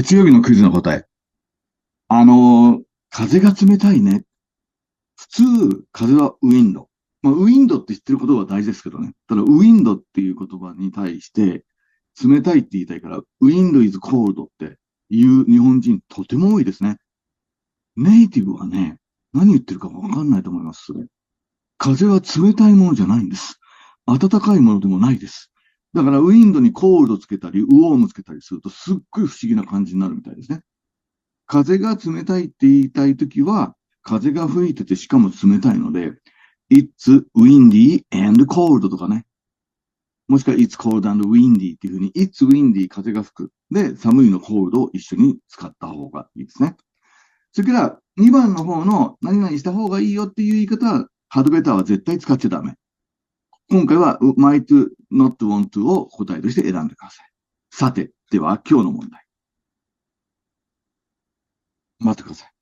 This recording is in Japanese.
月曜日のクイズの答え。風が冷たいね。普通、風はウィンド。まあ、ウィンドって知ってることは大事ですけどね。ただ、ウィンドっていう言葉に対して、冷たいって言いたいから、ウィンド is cold って言う日本人とても多いですね。ネイティブはね、何言ってるかわかんないと思います。風は冷たいものじゃないんです。暖かいものでもないです。だから、ウィンドにコールドつけたり、ウォームつけたりすると、すっごい不思議な感じになるみたいですね。風が冷たいって言いたいときは、風が吹いててしかも冷たいので、It's windy and cold とかね。もしくは It's cold and windy っていうふうに、It's windy 風が吹く。で、寒いの cold を一緒に使った方がいいですね。それから2番の方の何々した方がいいよっていう言い方は、had better は絶対使っちゃダメ。今回は might not want to を答えとして選んでください。さて、では今日の問題。待ってください。